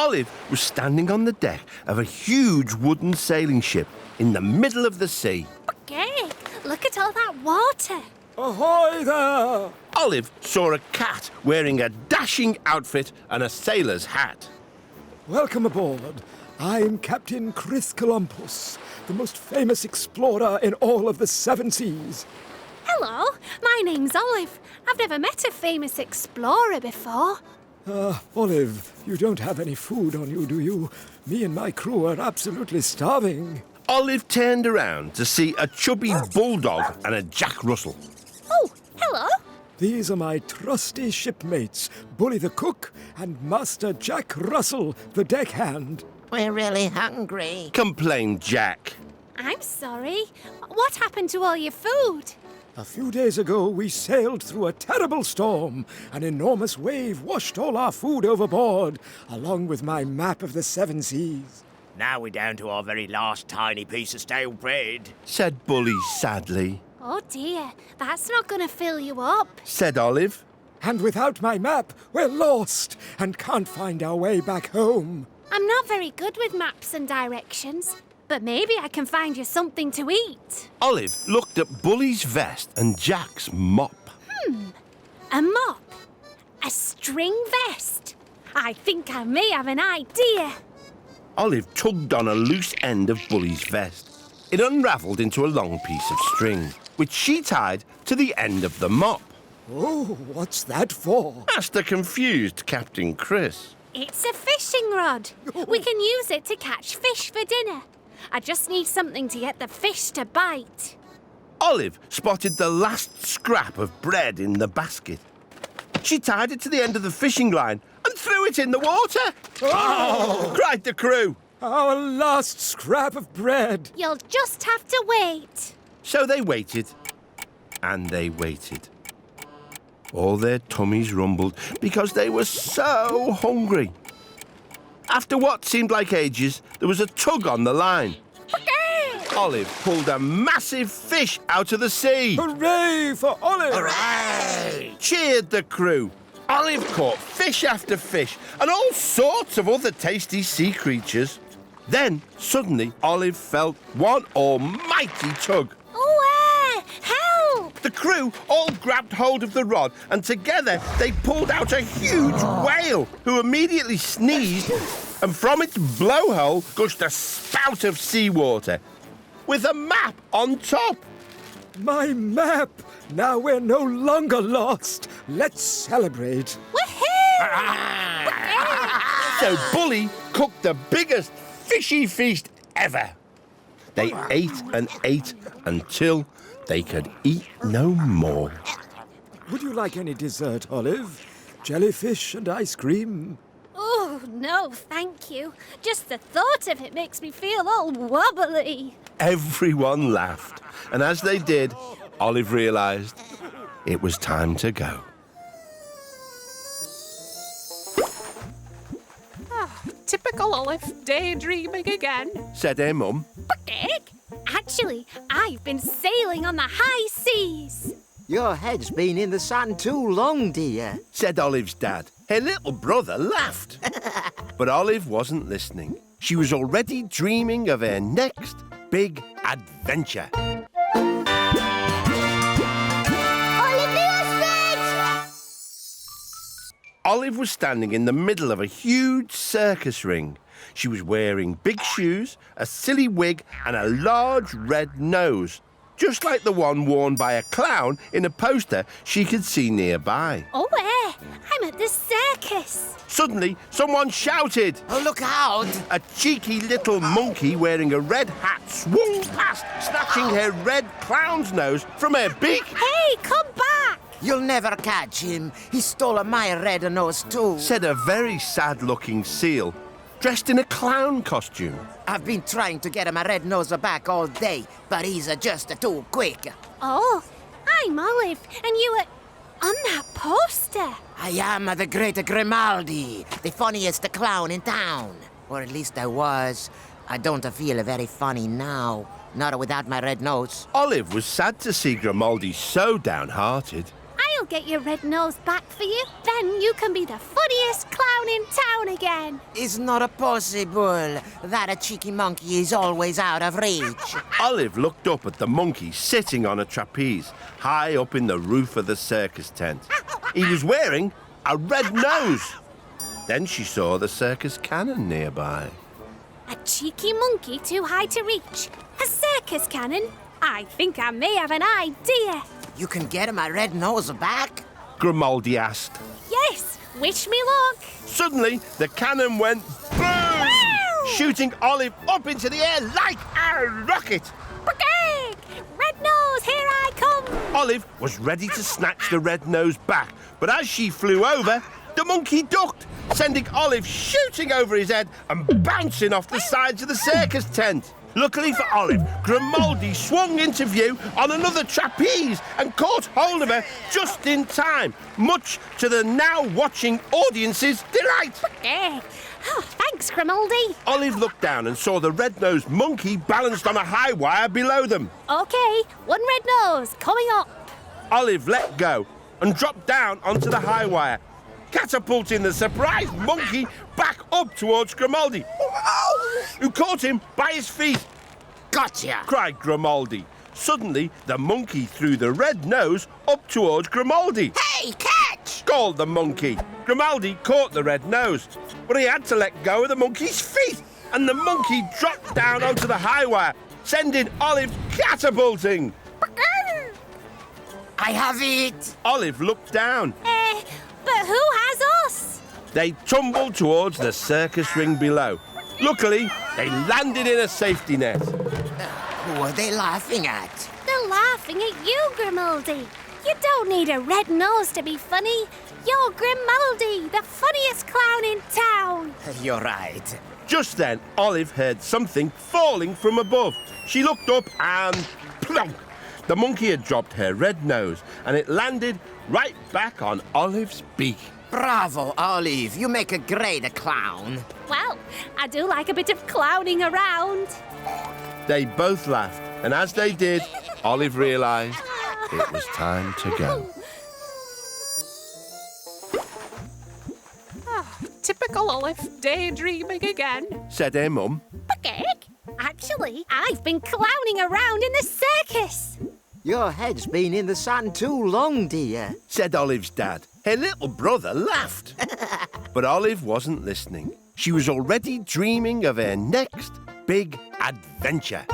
Olive was standing on the deck of a huge wooden sailing ship in the middle of the sea. Okay, look at all that water. Ahoy there! Olive saw a cat wearing a dashing outfit and a sailor's hat. Welcome aboard. I'm Captain Chris Columbus, the most famous explorer in all of the seven seas. Hello, my name's Olive. I've never met a famous explorer before. Olive, you don't have any food on you, do you? Me and my crew are absolutely starving. Olive turned around to see a chubby bulldog and a Jack Russell. Oh, hello. These are my trusty shipmates, Bully the cook and Master Jack Russell, the deckhand. We're really hungry. Complained Jack. I'm sorry. What happened to all your food? A few days ago, we sailed through a terrible storm. An enormous wave washed all our food overboard, along with my map of the seven seas. Now we're down to our very last tiny piece of stale bread, Said Bully sadly. Oh dear, that's not going to fill you up. Said Olive. And without my map, we're lost and can't find our way back home. I'm not very good with maps and directions, but maybe I can find you something to eat. Olive looked at Bully's vest and Jack's mop. A mop? A string vest? I think I may have an idea. Olive tugged on a loose end of Bully's vest. It unravelled into a long piece of string, which she tied to the end of the mop. Oh, what's that for? Asked the confused Captain Chris. It's a fishing rod. We can use it to catch fish for dinner. I just need something to get the fish to bite. Olive spotted the last scrap of bread in the basket. She tied it to the end of the fishing line and threw it in the water. Oh! Cried the crew. Our last scrap of bread. You'll just have to wait. So they waited, and they waited. All their tummies rumbled because they were so hungry. After what seemed like ages, there was a tug on the line. Olive pulled a massive fish out of the sea. Hooray for Olive! Hooray! Cheered the crew. Olive caught fish after fish and all sorts of other tasty sea creatures. Then, suddenly, Olive felt one almighty tug. Oh, help! The crew all grabbed hold of the rod and together they pulled out a huge whale who immediately sneezed and from its blowhole gushed a spout of seawater with a map on top. My map! Now we're no longer lost. Let's celebrate. Woohoo! So Bully cooked the biggest fishy feast ever. They ate and ate until they could eat no more. Would you like any dessert, Olive? Jellyfish and ice cream? Oh, no, thank you. Just the thought of it makes me feel all wobbly. Everyone laughed, and as they did, Olive realised it was time to go. Typical Olive, daydreaming again. Said her mum. Egg? Actually, I've been sailing on the high seas. Your head's been in the sand too long, dear. Said Olive's dad. Her little brother laughed. But Olive wasn't listening. She was already dreaming of her next big adventure. Olive was standing in the middle of a huge circus ring. She was wearing big shoes, a silly wig, and a large red nose, just like the one worn by a clown in a poster she could see nearby. Oh, I'm at the circus. Suddenly, someone shouted. Oh, look out! A cheeky little monkey wearing a red hat swung past, snatching her red clown's nose from her beak. Hey, come back! You'll never catch him. He stole my red nose too. Said a very sad-looking seal, dressed in a clown costume. I've been trying to get him a red nose back all day, but he's just too quick. Oh, I'm Olive, and you were on that poster. I am the great Grimaldi, the funniest clown in town. Or at least I was. I don't feel very funny now, not without my red nose. Olive was sad to see Grimaldi so downhearted. I We'll get your red nose back for you. Then you can be the funniest clown in town again. It's not possible that a cheeky monkey is always out of reach. Olive looked up at the monkey sitting on a trapeze, high up in the roof of the circus tent. He was wearing a red nose. Then she saw the circus cannon nearby. A cheeky monkey too high to reach. A circus cannon? I think I may have an idea. You can get my red nose back? Grimaldi asked. Yes, wish me luck. Suddenly, the cannon went boom, shooting Olive up into the air like a rocket. Pecking! Red nose, here I come. Olive was ready to snatch the red nose back, but as she flew over, the monkey ducked, sending Olive shooting over his head and bouncing off the sides of the circus tent. Luckily for Olive, Grimaldi swung into view on another trapeze and caught hold of her just in time, much to the now watching audience's delight. Eh. Oh, thanks, Grimaldi. Olive looked down and saw the red-nosed monkey balanced on a high wire below them. OK, one red nose coming up. Olive let go and dropped down onto the high wire, catapulting the surprised monkey back up towards Grimaldi, who caught him by his feet. Gotcha! Cried Grimaldi. Suddenly, the monkey threw the red nose up towards Grimaldi. Hey, catch! Called the monkey. Grimaldi caught the red nose, but he had to let go of the monkey's feet, and the monkey dropped down onto the high wire, sending Olive catapulting. I have it! Olive looked down. But who has us? They tumbled towards the circus ring below. Luckily, they landed in a safety net. Who are they laughing at? They're laughing at you, Grimaldi. You don't need a red nose to be funny. You're Grimaldi, the funniest clown in town. You're right. Just then, Olive heard something falling from above. She looked up and plonk! The monkey had dropped her red nose, and it landed right back on Olive's beak. Bravo, Olive. You make a great clown. Well, I do like a bit of clowning around. They both laughed, and as they did, Olive realised it was time to go. Typical Olive, daydreaming again. Said her mum. Pecking? Actually, I've been clowning around in the circus. Your head's been in the sand too long, dear. Said Olive's dad. Her little brother laughed. But Olive wasn't listening. She was already dreaming of her next big adventure.